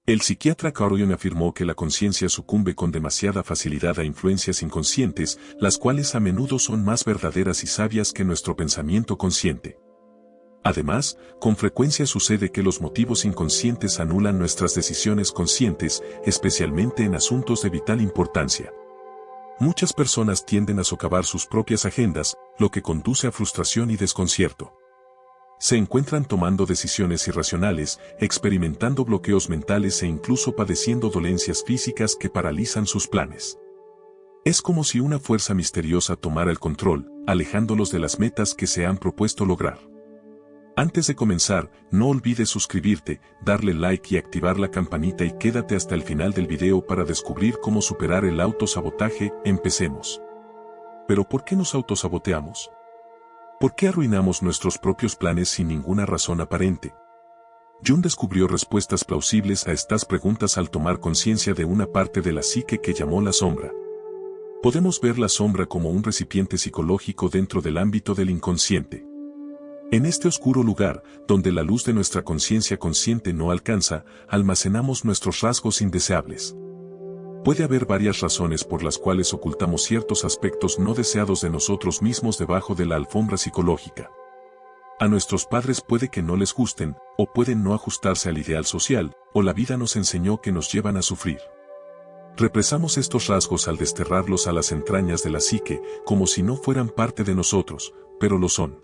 El psiquiatra Carl Jung afirmó que la conciencia sucumbe con demasiada facilidad a influencias inconscientes, las cuales a menudo son más verdaderas y sabias que nuestro pensamiento consciente. Además, con frecuencia sucede que los motivos inconscientes anulan nuestras decisiones conscientes, especialmente en asuntos de vital importancia. Muchas personas tienden a socavar sus propias agendas, lo que conduce a frustración y desconcierto. Se encuentran tomando decisiones irracionales, experimentando bloqueos mentales e incluso padeciendo dolencias físicas que paralizan sus planes. Es como si una fuerza misteriosa tomara el control, alejándolos de las metas que se han propuesto lograr. Antes de comenzar, no olvides suscribirte, darle like y activar la campanita y quédate hasta el final del video para descubrir cómo superar el autosabotaje. Empecemos. ¿Pero por qué nos autosaboteamos? ¿Por qué arruinamos nuestros propios planes sin ninguna razón aparente? Jung descubrió respuestas plausibles a estas preguntas al tomar conciencia de una parte de la psique que llamó la sombra. Podemos ver la sombra como un recipiente psicológico dentro del ámbito del inconsciente. En este oscuro lugar, donde la luz de nuestra conciencia consciente no alcanza, almacenamos nuestros rasgos indeseables. Puede haber varias razones por las cuales ocultamos ciertos aspectos no deseados de nosotros mismos debajo de la alfombra psicológica. A nuestros padres puede que no les gusten, o pueden no ajustarse al ideal social, o la vida nos enseñó que nos llevan a sufrir. Represamos estos rasgos al desterrarlos a las entrañas de la psique, como si no fueran parte de nosotros, pero lo son.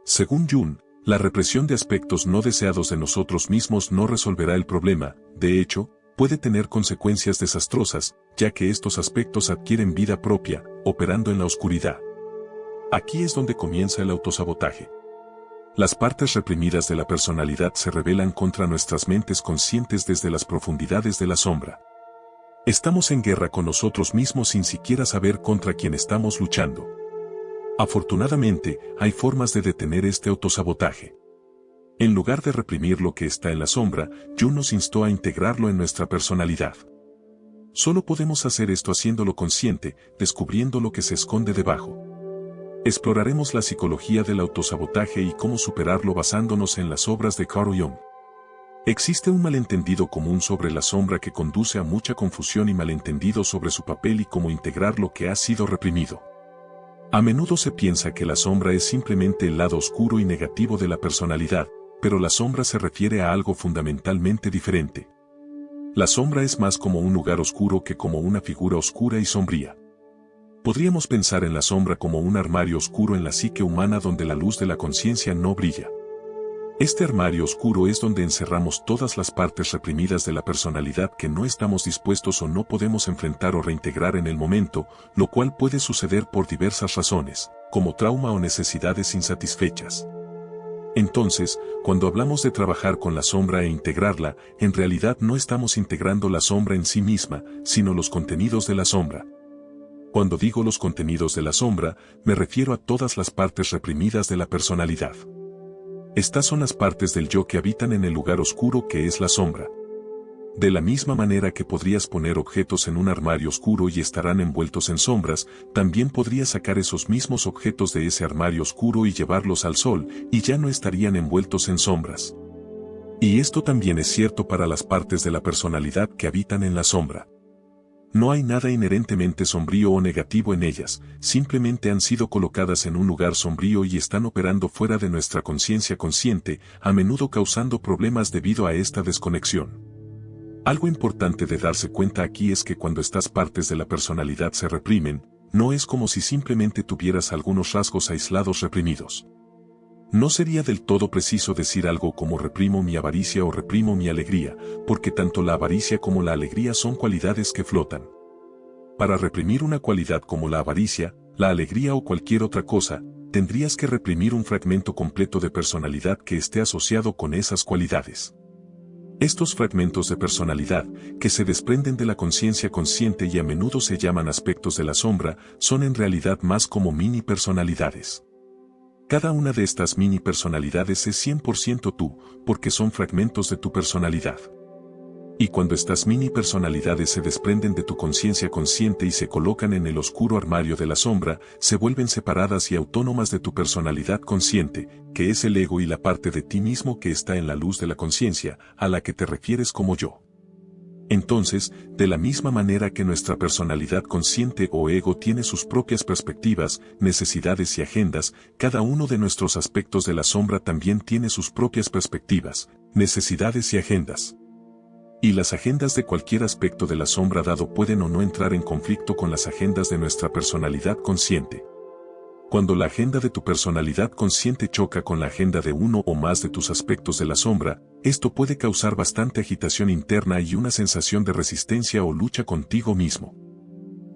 Según Jung, la represión de aspectos no deseados de nosotros mismos no resolverá el problema, de hecho, puede tener consecuencias desastrosas, ya que estos aspectos adquieren vida propia, operando en la oscuridad. Aquí es donde comienza el autosabotaje. Las partes reprimidas de la personalidad se rebelan contra nuestras mentes conscientes desde las profundidades de la sombra. Estamos en guerra con nosotros mismos sin siquiera saber contra quién estamos luchando. Afortunadamente, hay formas de detener este autosabotaje. En lugar de reprimir lo que está en la sombra, Jung nos instó a integrarlo en nuestra personalidad. Solo podemos hacer esto haciéndolo consciente, descubriendo lo que se esconde debajo. Exploraremos la psicología del autosabotaje y cómo superarlo basándonos en las obras de Carl Jung. Existe un malentendido común sobre la sombra que conduce a mucha confusión y malentendido sobre su papel y cómo integrar lo que ha sido reprimido. A menudo se piensa que la sombra es simplemente el lado oscuro y negativo de la personalidad, pero la sombra se refiere a algo fundamentalmente diferente. La sombra es más como un lugar oscuro que como una figura oscura y sombría. Podríamos pensar en la sombra como un armario oscuro en la psique humana donde la luz de la conciencia no brilla. Este armario oscuro es donde encerramos todas las partes reprimidas de la personalidad que no estamos dispuestos o no podemos enfrentar o reintegrar en el momento, lo cual puede suceder por diversas razones, como trauma o necesidades insatisfechas. Entonces, cuando hablamos de trabajar con la sombra e integrarla, en realidad no estamos integrando la sombra en sí misma, sino los contenidos de la sombra. Cuando digo los contenidos de la sombra, me refiero a todas las partes reprimidas de la personalidad. Estas son las partes del yo que habitan en el lugar oscuro que es la sombra. De la misma manera que podrías poner objetos en un armario oscuro y estarán envueltos en sombras, también podrías sacar esos mismos objetos de ese armario oscuro y llevarlos al sol, y ya no estarían envueltos en sombras. Y esto también es cierto para las partes de la personalidad que habitan en la sombra. No hay nada inherentemente sombrío o negativo en ellas, simplemente han sido colocadas en un lugar sombrío y están operando fuera de nuestra conciencia consciente, a menudo causando problemas debido a esta desconexión. Algo importante de darse cuenta aquí es que cuando estas partes de la personalidad se reprimen, no es como si simplemente tuvieras algunos rasgos aislados reprimidos. No sería del todo preciso decir algo como reprimo mi avaricia o reprimo mi alegría, porque tanto la avaricia como la alegría son cualidades que flotan. Para reprimir una cualidad como la avaricia, la alegría o cualquier otra cosa, tendrías que reprimir un fragmento completo de personalidad que esté asociado con esas cualidades. Estos fragmentos de personalidad, que se desprenden de la conciencia consciente y a menudo se llaman aspectos de la sombra, son en realidad más como mini personalidades. Cada una de estas mini personalidades es 100% tú, porque son fragmentos de tu personalidad. Y cuando estas mini personalidades se desprenden de tu conciencia consciente y se colocan en el oscuro armario de la sombra, se vuelven separadas y autónomas de tu personalidad consciente, que es el ego y la parte de ti mismo que está en la luz de la conciencia, a la que te refieres como yo. Entonces, de la misma manera que nuestra personalidad consciente o ego tiene sus propias perspectivas, necesidades y agendas, cada uno de nuestros aspectos de la sombra también tiene sus propias perspectivas, necesidades y agendas. Y las agendas de cualquier aspecto de la sombra dado pueden o no entrar en conflicto con las agendas de nuestra personalidad consciente. Cuando la agenda de tu personalidad consciente choca con la agenda de uno o más de tus aspectos de la sombra, esto puede causar bastante agitación interna y una sensación de resistencia o lucha contigo mismo.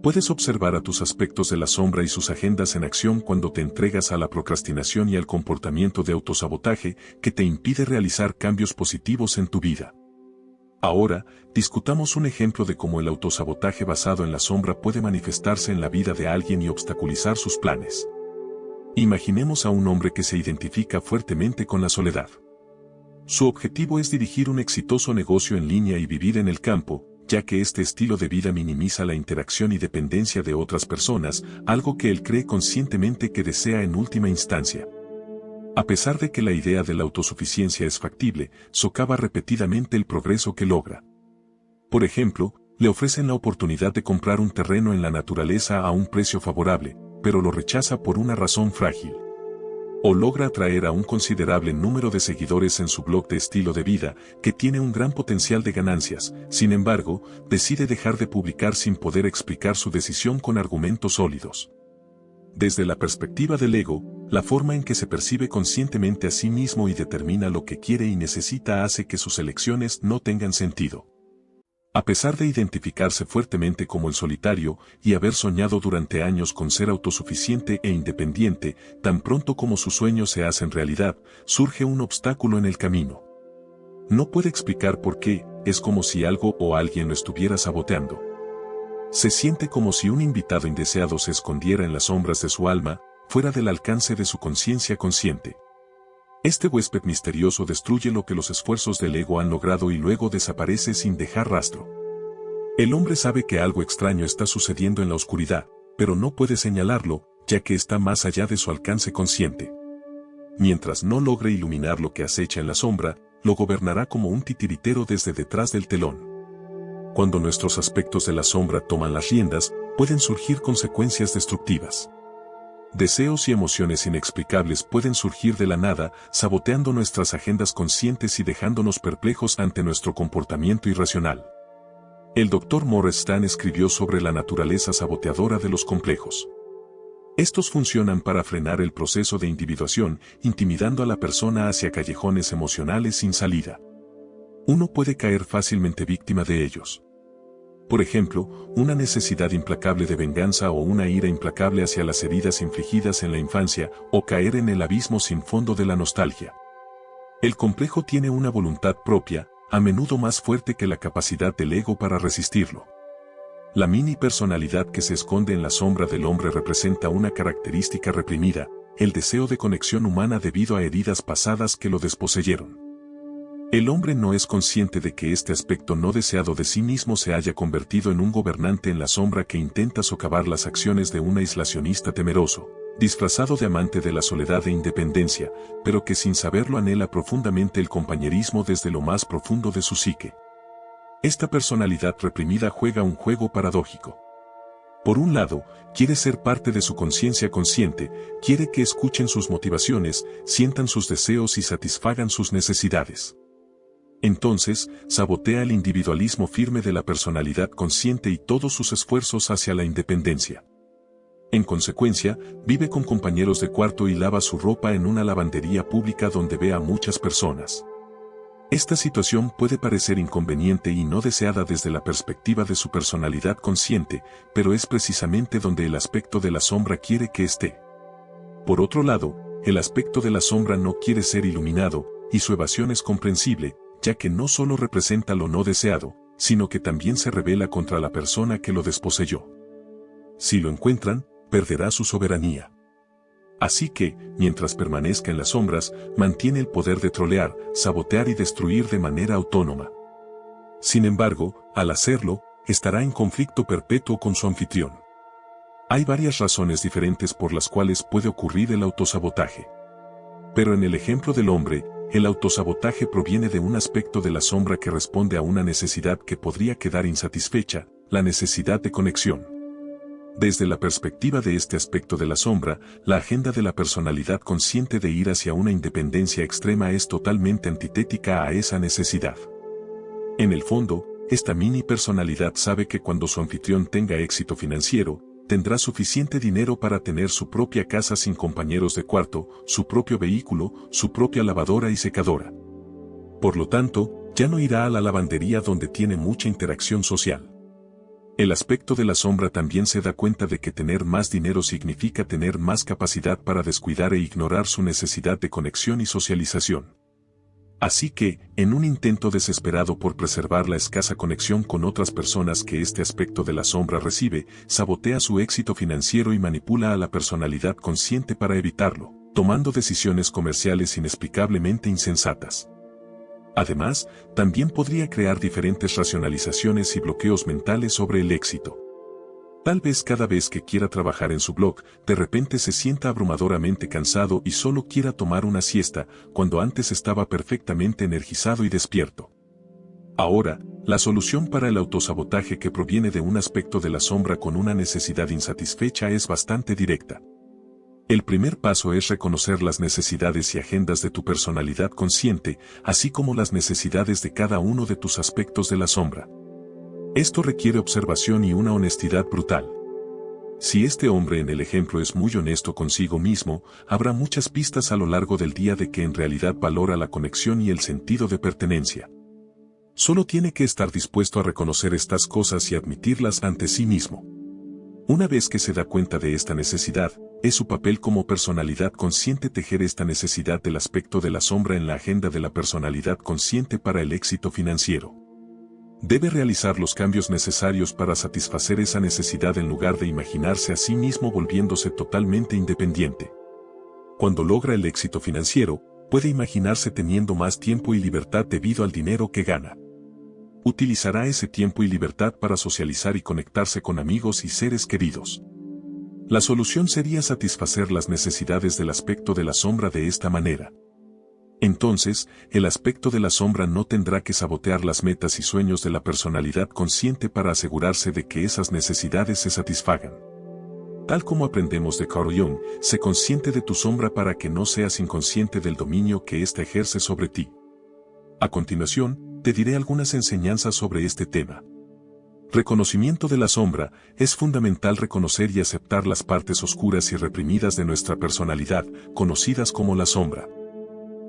Puedes observar a tus aspectos de la sombra y sus agendas en acción cuando te entregas a la procrastinación y al comportamiento de autosabotaje que te impide realizar cambios positivos en tu vida. Ahora, discutamos un ejemplo de cómo el autosabotaje basado en la sombra puede manifestarse en la vida de alguien y obstaculizar sus planes. Imaginemos a un hombre que se identifica fuertemente con la soledad. Su objetivo es dirigir un exitoso negocio en línea y vivir en el campo, ya que este estilo de vida minimiza la interacción y dependencia de otras personas, algo que él cree conscientemente que desea en última instancia. A pesar de que la idea de la autosuficiencia es factible, socava repetidamente el progreso que logra. Por ejemplo, le ofrecen la oportunidad de comprar un terreno en la naturaleza a un precio favorable, pero lo rechaza por una razón frágil. O logra atraer a un considerable número de seguidores en su blog de estilo de vida, que tiene un gran potencial de ganancias, sin embargo, decide dejar de publicar sin poder explicar su decisión con argumentos sólidos. Desde la perspectiva del ego, la forma en que se percibe conscientemente a sí mismo y determina lo que quiere y necesita hace que sus elecciones no tengan sentido. A pesar de identificarse fuertemente como el solitario y haber soñado durante años con ser autosuficiente e independiente, tan pronto como sus sueños se hacen realidad, surge un obstáculo en el camino. No puede explicar por qué, es como si algo o alguien lo estuviera saboteando. Se siente como si un invitado indeseado se escondiera en las sombras de su alma, fuera del alcance de su conciencia consciente. Este huésped misterioso destruye lo que los esfuerzos del ego han logrado y luego desaparece sin dejar rastro. El hombre sabe que algo extraño está sucediendo en la oscuridad, pero no puede señalarlo, ya que está más allá de su alcance consciente. Mientras no logre iluminar lo que acecha en la sombra, lo gobernará como un titiritero desde detrás del telón. Cuando nuestros aspectos de la sombra toman las riendas, pueden surgir consecuencias destructivas. Deseos y emociones inexplicables pueden surgir de la nada, saboteando nuestras agendas conscientes y dejándonos perplejos ante nuestro comportamiento irracional. El Dr. Morris Stan escribió sobre la naturaleza saboteadora de los complejos. Estos funcionan para frenar el proceso de individuación, intimidando a la persona hacia callejones emocionales sin salida. Uno puede caer fácilmente víctima de ellos. Por ejemplo, una necesidad implacable de venganza o una ira implacable hacia las heridas infligidas en la infancia, o caer en el abismo sin fondo de la nostalgia. El complejo tiene una voluntad propia, a menudo más fuerte que la capacidad del ego para resistirlo. La mini personalidad que se esconde en la sombra del hombre representa una característica reprimida, el deseo de conexión humana debido a heridas pasadas que lo desposeyeron. El hombre no es consciente de que este aspecto no deseado de sí mismo se haya convertido en un gobernante en la sombra que intenta socavar las acciones de un aislacionista temeroso, disfrazado de amante de la soledad e independencia, pero que sin saberlo anhela profundamente el compañerismo desde lo más profundo de su psique. Esta personalidad reprimida juega un juego paradójico. Por un lado, quiere ser parte de su conciencia consciente, quiere que escuchen sus motivaciones, sientan sus deseos y satisfagan sus necesidades. Entonces, sabotea el individualismo firme de la personalidad consciente y todos sus esfuerzos hacia la independencia. En consecuencia, vive con compañeros de cuarto y lava su ropa en una lavandería pública donde ve a muchas personas. Esta situación puede parecer inconveniente y no deseada desde la perspectiva de su personalidad consciente, pero es precisamente donde el aspecto de la sombra quiere que esté. Por otro lado, el aspecto de la sombra no quiere ser iluminado, y su evasión es comprensible, ya que no solo representa lo no deseado, sino que también se rebela contra la persona que lo desposeyó. Si lo encuentran, perderá su soberanía. Así que, mientras permanezca en las sombras, mantiene el poder de trolear, sabotear y destruir de manera autónoma. Sin embargo, al hacerlo, estará en conflicto perpetuo con su anfitrión. Hay varias razones diferentes por las cuales puede ocurrir el autosabotaje. Pero en el ejemplo del hombre, el autosabotaje proviene de un aspecto de la sombra que responde a una necesidad que podría quedar insatisfecha, la necesidad de conexión. Desde la perspectiva de este aspecto de la sombra, la agenda de la personalidad consciente de ir hacia una independencia extrema es totalmente antitética a esa necesidad. En el fondo, esta mini personalidad sabe que cuando su anfitrión tenga éxito financiero, tendrá suficiente dinero para tener su propia casa sin compañeros de cuarto, su propio vehículo, su propia lavadora y secadora. Por lo tanto, ya no irá a la lavandería donde tiene mucha interacción social. El aspecto de la sombra también se da cuenta de que tener más dinero significa tener más capacidad para descuidar e ignorar su necesidad de conexión y socialización. Así que, en un intento desesperado por preservar la escasa conexión con otras personas que este aspecto de la sombra recibe, sabotea su éxito financiero y manipula a la personalidad consciente para evitarlo, tomando decisiones comerciales inexplicablemente insensatas. Además, también podría crear diferentes racionalizaciones y bloqueos mentales sobre el éxito. Tal vez cada vez que quiera trabajar en su blog, de repente se sienta abrumadoramente cansado y solo quiera tomar una siesta, cuando antes estaba perfectamente energizado y despierto. Ahora, la solución para el autosabotaje que proviene de un aspecto de la sombra con una necesidad insatisfecha es bastante directa. El primer paso es reconocer las necesidades y agendas de tu personalidad consciente, así como las necesidades de cada uno de tus aspectos de la sombra. Esto requiere observación y una honestidad brutal. Si este hombre en el ejemplo es muy honesto consigo mismo, habrá muchas pistas a lo largo del día de que en realidad valora la conexión y el sentido de pertenencia. Solo tiene que estar dispuesto a reconocer estas cosas y admitirlas ante sí mismo. Una vez que se da cuenta de esta necesidad, es su papel como personalidad consciente tejer esta necesidad del aspecto de la sombra en la agenda de la personalidad consciente para el éxito financiero. Debe realizar los cambios necesarios para satisfacer esa necesidad en lugar de imaginarse a sí mismo volviéndose totalmente independiente. Cuando logra el éxito financiero, puede imaginarse teniendo más tiempo y libertad debido al dinero que gana. Utilizará ese tiempo y libertad para socializar y conectarse con amigos y seres queridos. La solución sería satisfacer las necesidades del aspecto de la sombra de esta manera. Entonces, el aspecto de la sombra no tendrá que sabotear las metas y sueños de la personalidad consciente para asegurarse de que esas necesidades se satisfagan. Tal como aprendemos de Carl Jung, sé consciente de tu sombra para que no seas inconsciente del dominio que ésta ejerce sobre ti. A continuación, te diré algunas enseñanzas sobre este tema. Reconocimiento de la sombra. Es fundamental reconocer y aceptar las partes oscuras y reprimidas de nuestra personalidad, conocidas como la sombra.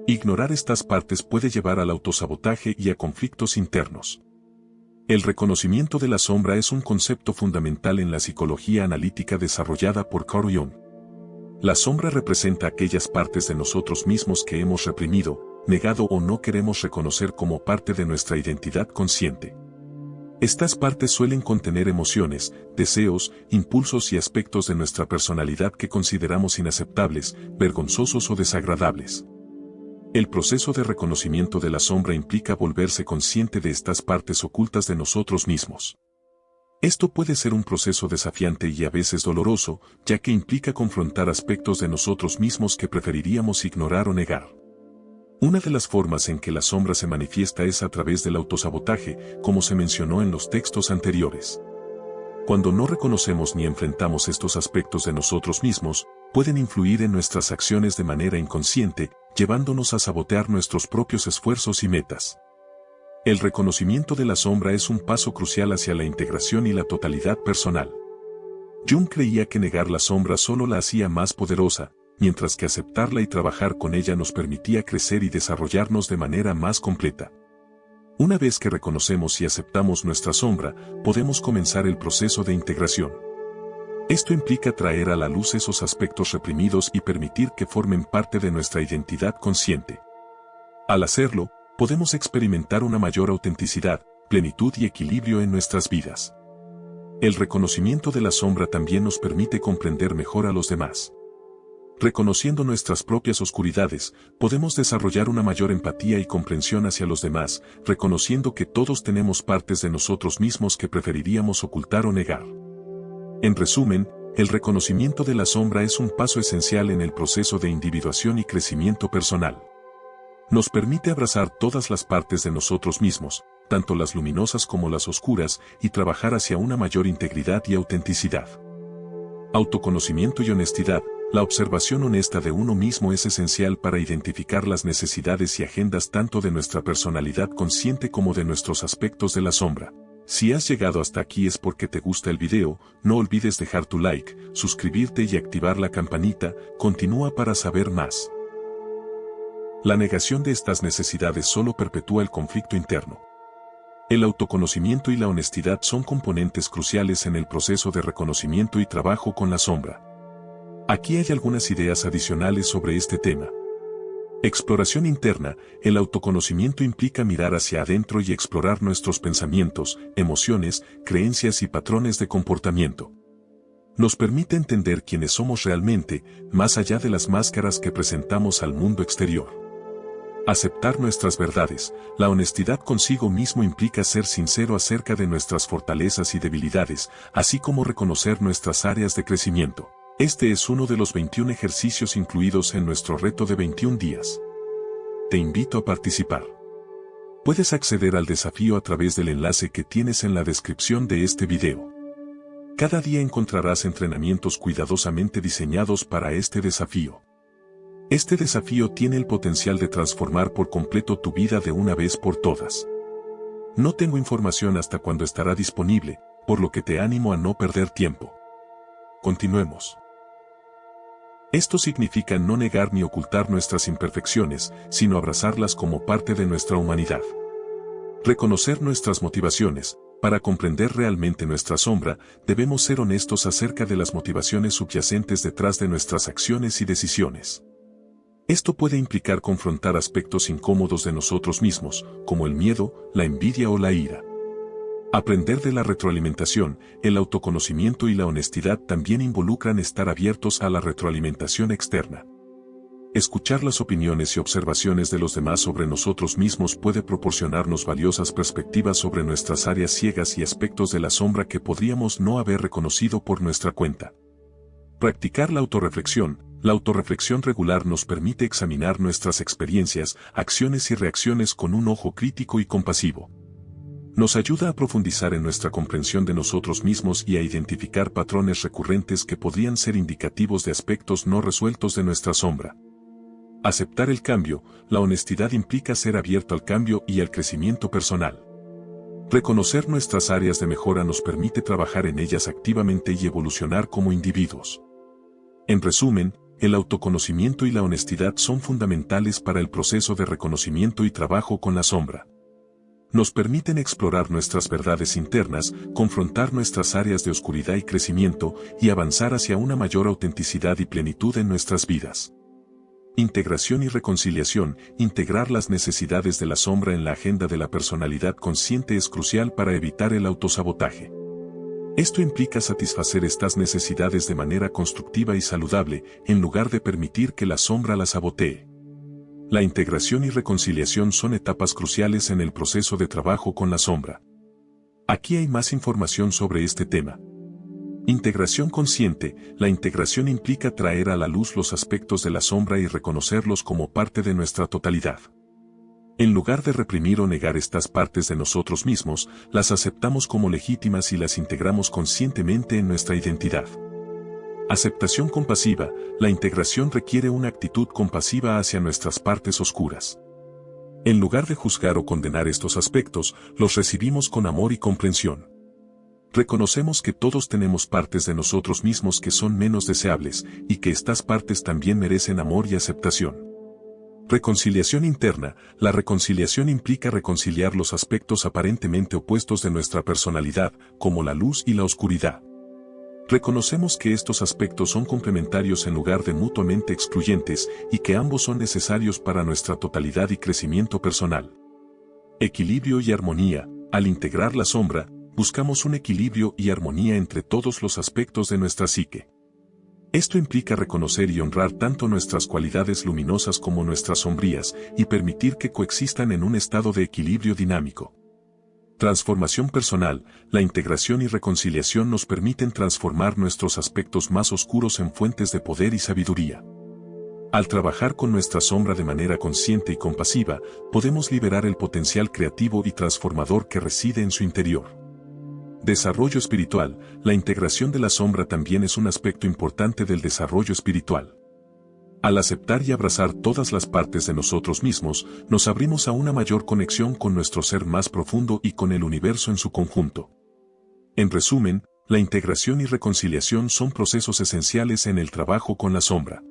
Ignorar estas partes puede llevar al autosabotaje y a conflictos internos. El reconocimiento de la sombra es un concepto fundamental en la psicología analítica desarrollada por Carl Jung. La sombra representa aquellas partes de nosotros mismos que hemos reprimido, negado o no queremos reconocer como parte de nuestra identidad consciente. Estas partes suelen contener emociones, deseos, impulsos y aspectos de nuestra personalidad que consideramos inaceptables, vergonzosos o desagradables. El proceso de reconocimiento de la sombra implica volverse consciente de estas partes ocultas de nosotros mismos. Esto puede ser un proceso desafiante y a veces doloroso, ya que implica confrontar aspectos de nosotros mismos que preferiríamos ignorar o negar. Una de las formas en que la sombra se manifiesta es a través del autosabotaje, como se mencionó en los textos anteriores. Cuando no reconocemos ni enfrentamos estos aspectos de nosotros mismos, pueden influir en nuestras acciones de manera inconsciente, llevándonos a sabotear nuestros propios esfuerzos y metas. El reconocimiento de la sombra es un paso crucial hacia la integración y la totalidad personal. Jung creía que negar la sombra solo la hacía más poderosa, mientras que aceptarla y trabajar con ella nos permitía crecer y desarrollarnos de manera más completa. Una vez que reconocemos y aceptamos nuestra sombra, podemos comenzar el proceso de integración. Esto implica traer a la luz esos aspectos reprimidos y permitir que formen parte de nuestra identidad consciente. Al hacerlo, podemos experimentar una mayor autenticidad, plenitud y equilibrio en nuestras vidas. El reconocimiento de la sombra también nos permite comprender mejor a los demás. Reconociendo nuestras propias oscuridades, podemos desarrollar una mayor empatía y comprensión hacia los demás, reconociendo que todos tenemos partes de nosotros mismos que preferiríamos ocultar o negar. En resumen, el reconocimiento de la sombra es un paso esencial en el proceso de individuación y crecimiento personal. Nos permite abrazar todas las partes de nosotros mismos, tanto las luminosas como las oscuras, y trabajar hacia una mayor integridad y autenticidad. Autoconocimiento y honestidad. La observación honesta de uno mismo es esencial para identificar las necesidades y agendas tanto de nuestra personalidad consciente como de nuestros aspectos de la sombra. Si has llegado hasta aquí es porque te gusta el video, no olvides dejar tu like, suscribirte y activar la campanita. Continúa para saber más. La negación de estas necesidades solo perpetúa el conflicto interno. El autoconocimiento y la honestidad son componentes cruciales en el proceso de reconocimiento y trabajo con la sombra. Aquí hay algunas ideas adicionales sobre este tema. Exploración interna. El autoconocimiento implica mirar hacia adentro y explorar nuestros pensamientos, emociones, creencias y patrones de comportamiento. Nos permite entender quiénes somos realmente, más allá de las máscaras que presentamos al mundo exterior. Aceptar nuestras verdades. La honestidad consigo mismo implica ser sincero acerca de nuestras fortalezas y debilidades, así como reconocer nuestras áreas de crecimiento. Este es uno de los 21 ejercicios incluidos en nuestro reto de 21 días. Te invito a participar. Puedes acceder al desafío a través del enlace que tienes en la descripción de este video. Cada día encontrarás entrenamientos cuidadosamente diseñados para este desafío. Este desafío tiene el potencial de transformar por completo tu vida de una vez por todas. No tengo información hasta cuándo estará disponible, por lo que te animo a no perder tiempo. Continuemos. Esto significa no negar ni ocultar nuestras imperfecciones, sino abrazarlas como parte de nuestra humanidad. Reconocer nuestras motivaciones. Para comprender realmente nuestra sombra, debemos ser honestos acerca de las motivaciones subyacentes detrás de nuestras acciones y decisiones. Esto puede implicar confrontar aspectos incómodos de nosotros mismos, como el miedo, la envidia o la ira. Aprender de la retroalimentación. El autoconocimiento y la honestidad también involucran estar abiertos a la retroalimentación externa. Escuchar las opiniones y observaciones de los demás sobre nosotros mismos puede proporcionarnos valiosas perspectivas sobre nuestras áreas ciegas y aspectos de la sombra que podríamos no haber reconocido por nuestra cuenta. Practicar la autorreflexión. La autorreflexión regular nos permite examinar nuestras experiencias, acciones y reacciones con un ojo crítico y compasivo. Nos ayuda a profundizar en nuestra comprensión de nosotros mismos y a identificar patrones recurrentes que podrían ser indicativos de aspectos no resueltos de nuestra sombra. Aceptar el cambio. La honestidad implica ser abierto al cambio y al crecimiento personal. Reconocer nuestras áreas de mejora nos permite trabajar en ellas activamente y evolucionar como individuos. En resumen, el autoconocimiento y la honestidad son fundamentales para el proceso de reconocimiento y trabajo con la sombra. Nos permiten explorar nuestras verdades internas, confrontar nuestras áreas de oscuridad y crecimiento, y avanzar hacia una mayor autenticidad y plenitud en nuestras vidas. Integración y reconciliación. Integrar las necesidades de la sombra en la agenda de la personalidad consciente es crucial para evitar el autosabotaje. Esto implica satisfacer estas necesidades de manera constructiva y saludable, en lugar de permitir que la sombra las sabotee. La integración y reconciliación son etapas cruciales en el proceso de trabajo con la sombra. Aquí hay más información sobre este tema. Integración consciente. La integración implica traer a la luz los aspectos de la sombra y reconocerlos como parte de nuestra totalidad. En lugar de reprimir o negar estas partes de nosotros mismos, las aceptamos como legítimas y las integramos conscientemente en nuestra identidad. Aceptación compasiva. La integración requiere una actitud compasiva hacia nuestras partes oscuras. En lugar de juzgar o condenar estos aspectos, los recibimos con amor y comprensión. Reconocemos que todos tenemos partes de nosotros mismos que son menos deseables, y que estas partes también merecen amor y aceptación. Reconciliación interna. La reconciliación implica reconciliar los aspectos aparentemente opuestos de nuestra personalidad, como la luz y la oscuridad. Reconocemos que estos aspectos son complementarios en lugar de mutuamente excluyentes, y que ambos son necesarios para nuestra totalidad y crecimiento personal. Equilibrio y armonía. Al integrar la sombra, buscamos un equilibrio y armonía entre todos los aspectos de nuestra psique. Esto implica reconocer y honrar tanto nuestras cualidades luminosas como nuestras sombrías, y permitir que coexistan en un estado de equilibrio dinámico. Transformación personal. La integración y reconciliación nos permiten transformar nuestros aspectos más oscuros en fuentes de poder y sabiduría. Al trabajar con nuestra sombra de manera consciente y compasiva, podemos liberar el potencial creativo y transformador que reside en su interior. Desarrollo espiritual. La integración de la sombra también es un aspecto importante del desarrollo espiritual. Al aceptar y abrazar todas las partes de nosotros mismos, nos abrimos a una mayor conexión con nuestro ser más profundo y con el universo en su conjunto. En resumen, la integración y reconciliación son procesos esenciales en el trabajo con la sombra.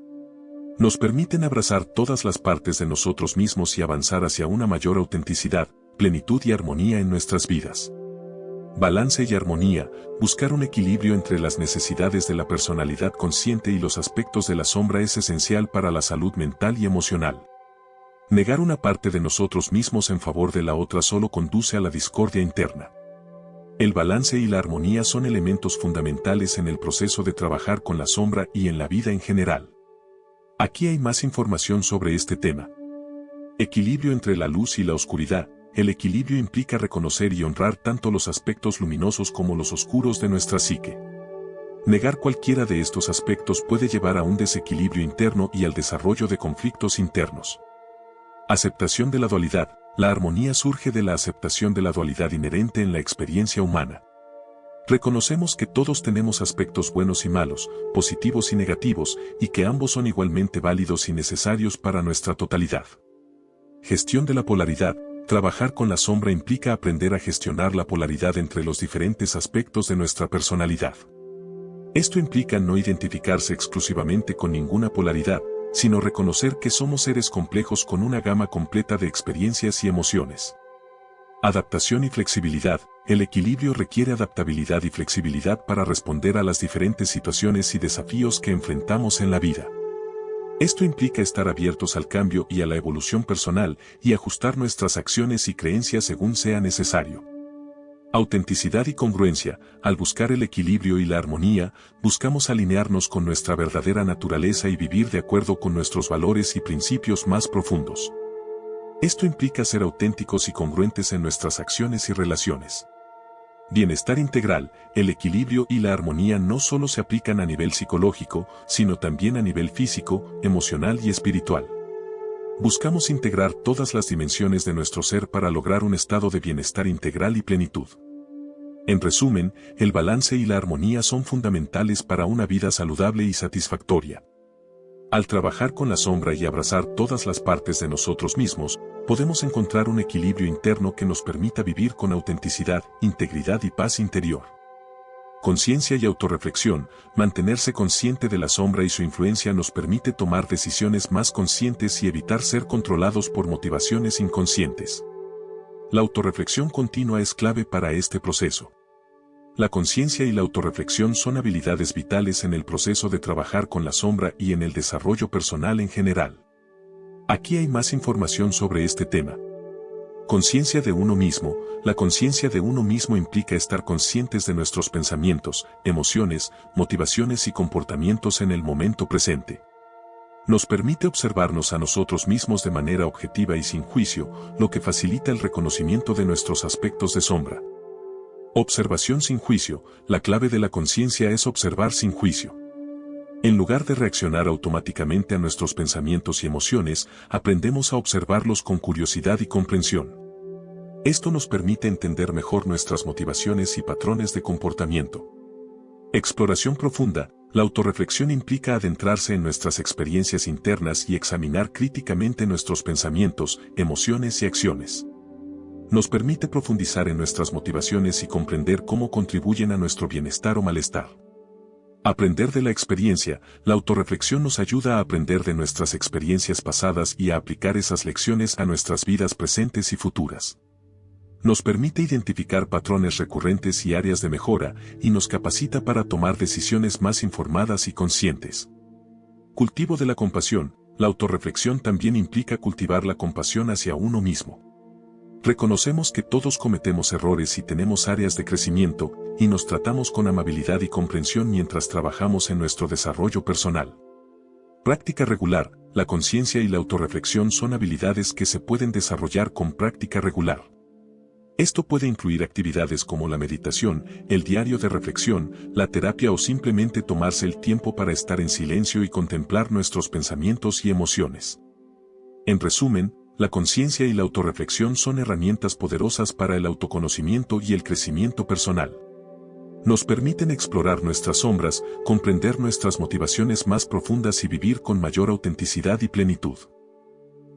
Nos permiten abrazar todas las partes de nosotros mismos y avanzar hacia una mayor autenticidad, plenitud y armonía en nuestras vidas. Balance y armonía. Buscar un equilibrio entre las necesidades de la personalidad consciente y los aspectos de la sombra es esencial para la salud mental y emocional. Negar una parte de nosotros mismos en favor de la otra solo conduce a la discordia interna. El balance y la armonía son elementos fundamentales en el proceso de trabajar con la sombra y en la vida en general. Aquí hay más información sobre este tema. Equilibrio entre la luz y la oscuridad. El equilibrio implica reconocer y honrar tanto los aspectos luminosos como los oscuros de nuestra psique. Negar cualquiera de estos aspectos puede llevar a un desequilibrio interno y al desarrollo de conflictos internos. Aceptación de la dualidad. La armonía surge de la aceptación de la dualidad inherente en la experiencia humana. Reconocemos que todos tenemos aspectos buenos y malos, positivos y negativos, y que ambos son igualmente válidos y necesarios para nuestra totalidad. Gestión de la polaridad. Trabajar con la sombra implica aprender a gestionar la polaridad entre los diferentes aspectos de nuestra personalidad. Esto implica no identificarse exclusivamente con ninguna polaridad, sino reconocer que somos seres complejos con una gama completa de experiencias y emociones. Adaptación y flexibilidad. El equilibrio requiere adaptabilidad y flexibilidad para responder a las diferentes situaciones y desafíos que enfrentamos en la vida. Esto implica estar abiertos al cambio y a la evolución personal y ajustar nuestras acciones y creencias según sea necesario. Autenticidad y congruencia. Al buscar el equilibrio y la armonía, buscamos alinearnos con nuestra verdadera naturaleza y vivir de acuerdo con nuestros valores y principios más profundos. Esto implica ser auténticos y congruentes en nuestras acciones y relaciones. Bienestar integral. El equilibrio y la armonía no solo se aplican a nivel psicológico, sino también a nivel físico, emocional y espiritual. Buscamos integrar todas las dimensiones de nuestro ser para lograr un estado de bienestar integral y plenitud. En resumen, el balance y la armonía son fundamentales para una vida saludable y satisfactoria. Al trabajar con la sombra y abrazar todas las partes de nosotros mismos, podemos encontrar un equilibrio interno que nos permita vivir con autenticidad, integridad y paz interior. Conciencia y autorreflexión. Mantenerse consciente de la sombra y su influencia nos permite tomar decisiones más conscientes y evitar ser controlados por motivaciones inconscientes. La autorreflexión continua es clave para este proceso. La conciencia y la autorreflexión son habilidades vitales en el proceso de trabajar con la sombra y en el desarrollo personal en general. Aquí hay más información sobre este tema. Conciencia de uno mismo. La conciencia de uno mismo implica estar conscientes de nuestros pensamientos, emociones, motivaciones y comportamientos en el momento presente. Nos permite observarnos a nosotros mismos de manera objetiva y sin juicio, lo que facilita el reconocimiento de nuestros aspectos de sombra. Observación sin juicio. La clave de la conciencia es observar sin juicio. En lugar de reaccionar automáticamente a nuestros pensamientos y emociones, aprendemos a observarlos con curiosidad y comprensión. Esto nos permite entender mejor nuestras motivaciones y patrones de comportamiento. Exploración profunda. La autorreflexión implica adentrarse en nuestras experiencias internas y examinar críticamente nuestros pensamientos, emociones y acciones. Nos permite profundizar en nuestras motivaciones y comprender cómo contribuyen a nuestro bienestar o malestar. Aprender de la experiencia. La autorreflexión nos ayuda a aprender de nuestras experiencias pasadas y a aplicar esas lecciones a nuestras vidas presentes y futuras. Nos permite identificar patrones recurrentes y áreas de mejora, y nos capacita para tomar decisiones más informadas y conscientes. Cultivo de la compasión. La autorreflexión también implica cultivar la compasión hacia uno mismo. Reconocemos que todos cometemos errores y tenemos áreas de crecimiento, y nos tratamos con amabilidad y comprensión mientras trabajamos en nuestro desarrollo personal. Práctica regular. La conciencia y la autorreflexión son habilidades que se pueden desarrollar con práctica regular. Esto puede incluir actividades como la meditación, el diario de reflexión, la terapia o simplemente tomarse el tiempo para estar en silencio y contemplar nuestros pensamientos y emociones. En resumen, la conciencia y la autorreflexión son herramientas poderosas para el autoconocimiento y el crecimiento personal. Nos permiten explorar nuestras sombras, comprender nuestras motivaciones más profundas y vivir con mayor autenticidad y plenitud.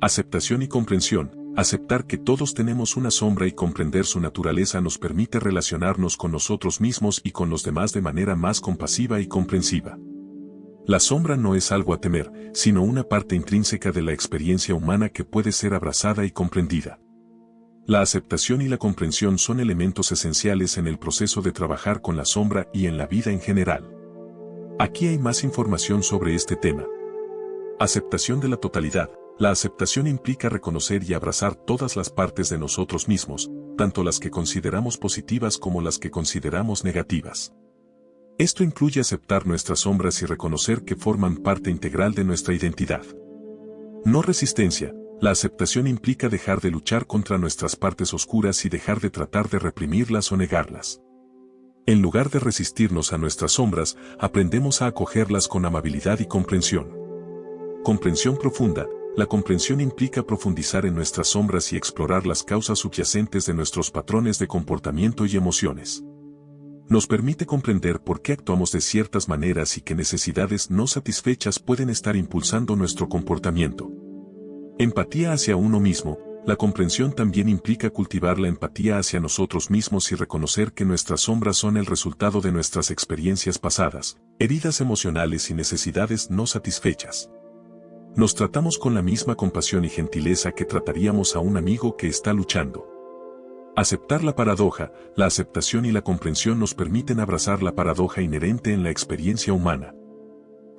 Aceptación y comprensión. Aceptar que todos tenemos una sombra y comprender su naturaleza nos permite relacionarnos con nosotros mismos y con los demás de manera más compasiva y comprensiva. La sombra no es algo a temer, sino una parte intrínseca de la experiencia humana que puede ser abrazada y comprendida. La aceptación y la comprensión son elementos esenciales en el proceso de trabajar con la sombra y en la vida en general. Aquí hay más información sobre este tema. Aceptación de la totalidad. La aceptación implica reconocer y abrazar todas las partes de nosotros mismos, tanto las que consideramos positivas como las que consideramos negativas. Esto incluye aceptar nuestras sombras y reconocer que forman parte integral de nuestra identidad. No resistencia. La aceptación implica dejar de luchar contra nuestras partes oscuras y dejar de tratar de reprimirlas o negarlas. En lugar de resistirnos a nuestras sombras, aprendemos a acogerlas con amabilidad y comprensión. Comprensión profunda. La comprensión implica profundizar en nuestras sombras y explorar las causas subyacentes de nuestros patrones de comportamiento y emociones. Nos permite comprender por qué actuamos de ciertas maneras y qué necesidades no satisfechas pueden estar impulsando nuestro comportamiento. Empatía hacia uno mismo. La comprensión también implica cultivar la empatía hacia nosotros mismos y reconocer que nuestras sombras son el resultado de nuestras experiencias pasadas, heridas emocionales y necesidades no satisfechas. Nos tratamos con la misma compasión y gentileza que trataríamos a un amigo que está luchando. Aceptar la paradoja. La aceptación y la comprensión nos permiten abrazar la paradoja inherente en la experiencia humana.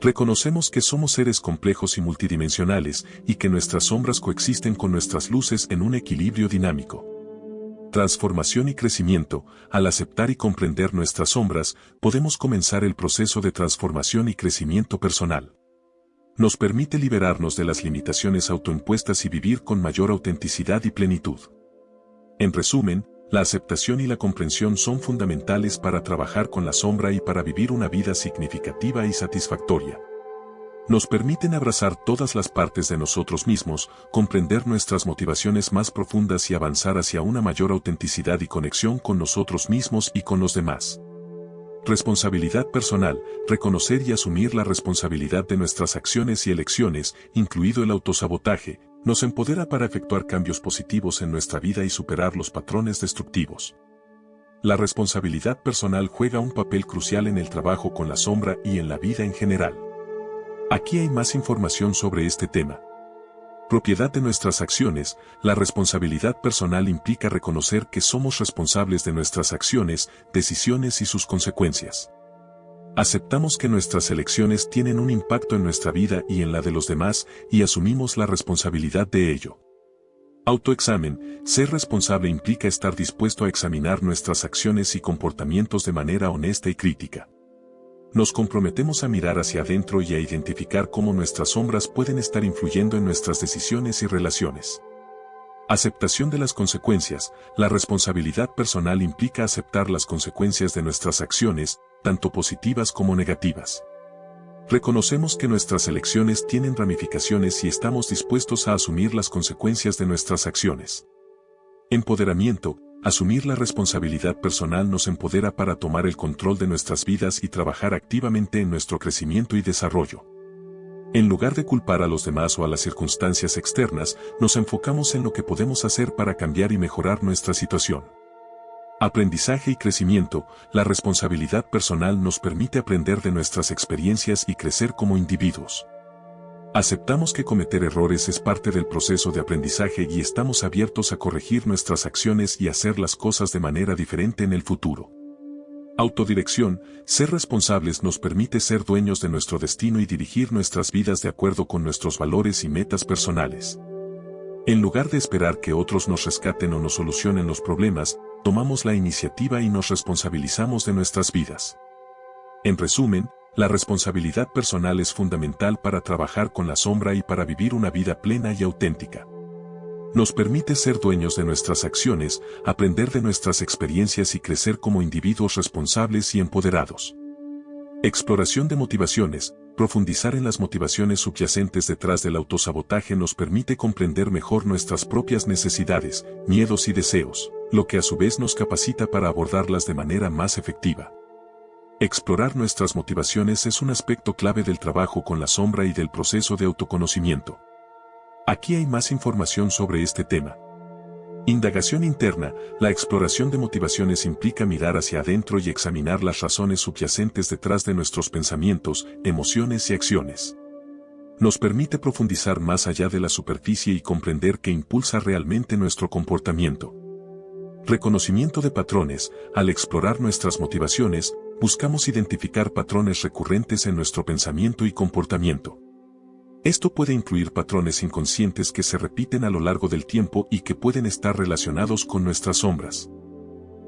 Reconocemos que somos seres complejos y multidimensionales, y que nuestras sombras coexisten con nuestras luces en un equilibrio dinámico. Transformación y crecimiento. Al aceptar y comprender nuestras sombras, podemos comenzar el proceso de transformación y crecimiento personal. Nos permite liberarnos de las limitaciones autoimpuestas y vivir con mayor autenticidad y plenitud. En resumen, la aceptación y la comprensión son fundamentales para trabajar con la sombra y para vivir una vida significativa y satisfactoria. Nos permiten abrazar todas las partes de nosotros mismos, comprender nuestras motivaciones más profundas y avanzar hacia una mayor autenticidad y conexión con nosotros mismos y con los demás. Responsabilidad personal. Reconocer y asumir la responsabilidad de nuestras acciones y elecciones, incluido el autosabotaje, nos empodera para efectuar cambios positivos en nuestra vida y superar los patrones destructivos. La responsabilidad personal juega un papel crucial en el trabajo con la sombra y en la vida en general. Aquí hay más información sobre este tema. Propiedad de nuestras acciones. La responsabilidad personal implica reconocer que somos responsables de nuestras acciones, decisiones y sus consecuencias. Aceptamos que nuestras elecciones tienen un impacto en nuestra vida y en la de los demás, y asumimos la responsabilidad de ello. Autoexamen. Ser responsable implica estar dispuesto a examinar nuestras acciones y comportamientos de manera honesta y crítica. Nos comprometemos a mirar hacia adentro y a identificar cómo nuestras sombras pueden estar influyendo en nuestras decisiones y relaciones. Aceptación de las consecuencias. La responsabilidad personal implica aceptar las consecuencias de nuestras acciones, tanto positivas como negativas. Reconocemos que nuestras elecciones tienen ramificaciones y estamos dispuestos a asumir las consecuencias de nuestras acciones. Empoderamiento. Asumir la responsabilidad personal nos empodera para tomar el control de nuestras vidas y trabajar activamente en nuestro crecimiento y desarrollo. En lugar de culpar a los demás o a las circunstancias externas, nos enfocamos en lo que podemos hacer para cambiar y mejorar nuestra situación. Aprendizaje y crecimiento. La responsabilidad personal nos permite aprender de nuestras experiencias y crecer como individuos. Aceptamos que cometer errores es parte del proceso de aprendizaje y estamos abiertos a corregir nuestras acciones y hacer las cosas de manera diferente en el futuro. Autodirección. Ser responsables nos permite ser dueños de nuestro destino y dirigir nuestras vidas de acuerdo con nuestros valores y metas personales. En lugar de esperar que otros nos rescaten o nos solucionen los problemas, tomamos la iniciativa y nos responsabilizamos de nuestras vidas. En resumen, la responsabilidad personal es fundamental para trabajar con la sombra y para vivir una vida plena y auténtica. Nos permite ser dueños de nuestras acciones, aprender de nuestras experiencias y crecer como individuos responsables y empoderados. Exploración de motivaciones. Profundizar en las motivaciones subyacentes detrás del autosabotaje nos permite comprender mejor nuestras propias necesidades, miedos y deseos, lo que a su vez nos capacita para abordarlas de manera más efectiva. Explorar nuestras motivaciones es un aspecto clave del trabajo con la sombra y del proceso de autoconocimiento. Aquí hay más información sobre este tema. Indagación interna. La exploración de motivaciones implica mirar hacia adentro y examinar las razones subyacentes detrás de nuestros pensamientos, emociones y acciones. Nos permite profundizar más allá de la superficie y comprender qué impulsa realmente nuestro comportamiento. Reconocimiento de patrones. Al explorar nuestras motivaciones, buscamos identificar patrones recurrentes en nuestro pensamiento y comportamiento. Esto puede incluir patrones inconscientes que se repiten a lo largo del tiempo y que pueden estar relacionados con nuestras sombras.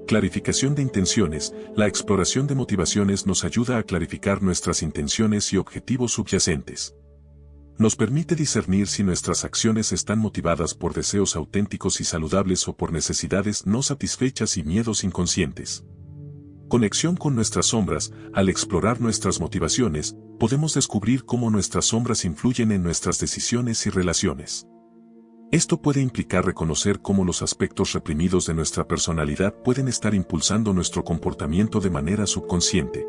Clarificación de intenciones. La exploración de motivaciones nos ayuda a clarificar nuestras intenciones y objetivos subyacentes. Nos permite discernir si nuestras acciones están motivadas por deseos auténticos y saludables o por necesidades no satisfechas y miedos inconscientes. Conexión con nuestras sombras. Al explorar nuestras motivaciones, podemos descubrir cómo nuestras sombras influyen en nuestras decisiones y relaciones. Esto puede implicar reconocer cómo los aspectos reprimidos de nuestra personalidad pueden estar impulsando nuestro comportamiento de manera subconsciente.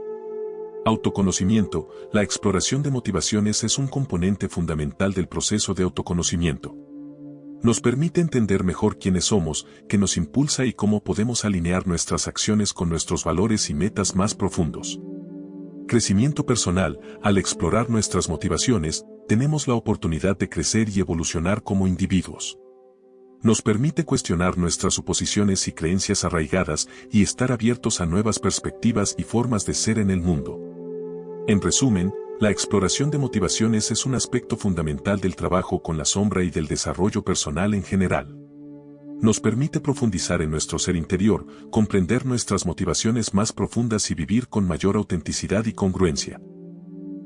Autoconocimiento. La exploración de motivaciones es un componente fundamental del proceso de autoconocimiento. Nos permite entender mejor quiénes somos, qué nos impulsa y cómo podemos alinear nuestras acciones con nuestros valores y metas más profundos. Crecimiento personal. Al explorar nuestras motivaciones, tenemos la oportunidad de crecer y evolucionar como individuos. Nos permite cuestionar nuestras suposiciones y creencias arraigadas y estar abiertos a nuevas perspectivas y formas de ser en el mundo. En resumen, la exploración de motivaciones es un aspecto fundamental del trabajo con la sombra y del desarrollo personal en general. Nos permite profundizar en nuestro ser interior, comprender nuestras motivaciones más profundas y vivir con mayor autenticidad y congruencia.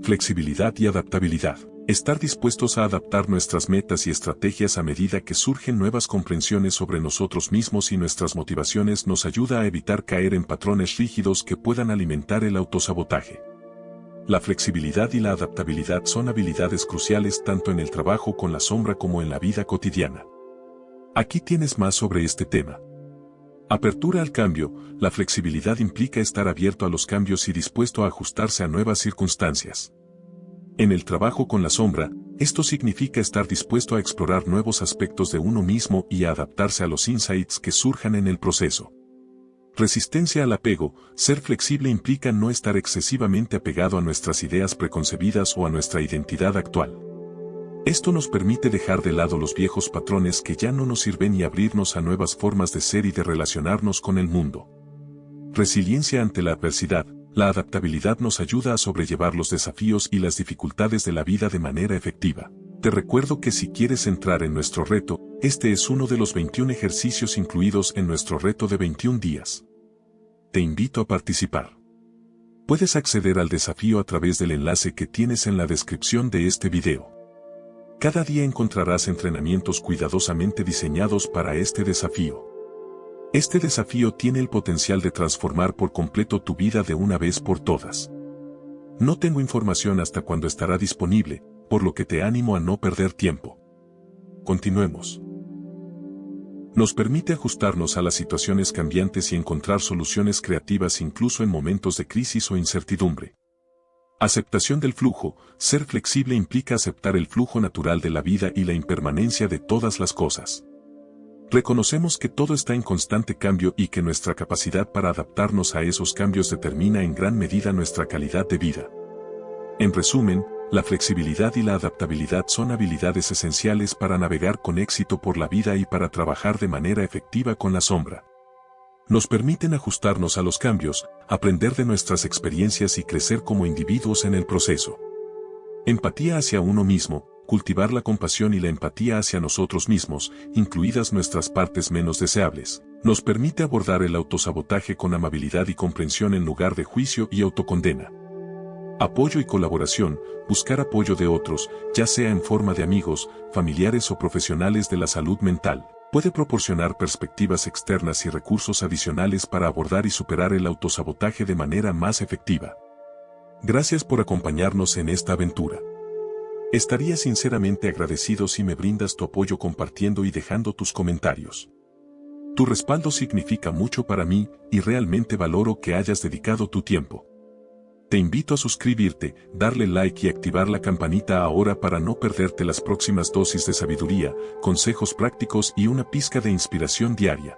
Flexibilidad y adaptabilidad. Estar dispuestos a adaptar nuestras metas y estrategias a medida que surgen nuevas comprensiones sobre nosotros mismos y nuestras motivaciones nos ayuda a evitar caer en patrones rígidos que puedan alimentar el autosabotaje. La flexibilidad y la adaptabilidad son habilidades cruciales tanto en el trabajo con la sombra como en la vida cotidiana. Aquí tienes más sobre este tema. Apertura al cambio. La flexibilidad implica estar abierto a los cambios y dispuesto a ajustarse a nuevas circunstancias. En el trabajo con la sombra, esto significa estar dispuesto a explorar nuevos aspectos de uno mismo y a adaptarse a los insights que surjan en el proceso. Resistencia al apego. Ser flexible implica no estar excesivamente apegado a nuestras ideas preconcebidas o a nuestra identidad actual. Esto nos permite dejar de lado los viejos patrones que ya no nos sirven y abrirnos a nuevas formas de ser y de relacionarnos con el mundo. Resiliencia ante la adversidad. La adaptabilidad nos ayuda a sobrellevar los desafíos y las dificultades de la vida de manera efectiva. Te recuerdo que si quieres entrar en nuestro reto, este es uno de los 21 ejercicios incluidos en nuestro reto de 21 días. Te invito a participar. Puedes acceder al desafío a través del enlace que tienes en la descripción de este video. Cada día encontrarás entrenamientos cuidadosamente diseñados para este desafío. Este desafío tiene el potencial de transformar por completo tu vida de una vez por todas. No tengo información hasta cuándo estará disponible, por lo que te animo a no perder tiempo. Continuemos. Nos permite ajustarnos a las situaciones cambiantes y encontrar soluciones creativas incluso en momentos de crisis o incertidumbre. Aceptación del flujo. Ser flexible implica aceptar el flujo natural de la vida y la impermanencia de todas las cosas. Reconocemos que todo está en constante cambio y que nuestra capacidad para adaptarnos a esos cambios determina en gran medida nuestra calidad de vida. En resumen, la flexibilidad y la adaptabilidad son habilidades esenciales para navegar con éxito por la vida y para trabajar de manera efectiva con la sombra. Nos permiten ajustarnos a los cambios, aprender de nuestras experiencias y crecer como individuos en el proceso. Empatía hacia uno mismo. Cultivar la compasión y la empatía hacia nosotros mismos, incluidas nuestras partes menos deseables, nos permite abordar el autosabotaje con amabilidad y comprensión en lugar de juicio y autocondena. Apoyo y colaboración, buscar apoyo de otros, ya sea en forma de amigos, familiares o profesionales de la salud mental, puede proporcionar perspectivas externas y recursos adicionales para abordar y superar el autosabotaje de manera más efectiva. Gracias por acompañarnos en esta aventura. Estaría sinceramente agradecido si me brindas tu apoyo compartiendo y dejando tus comentarios. Tu respaldo significa mucho para mí y realmente valoro que hayas dedicado tu tiempo. Te invito a suscribirte, darle like y activar la campanita ahora para no perderte las próximas dosis de sabiduría, consejos prácticos y una pizca de inspiración diaria.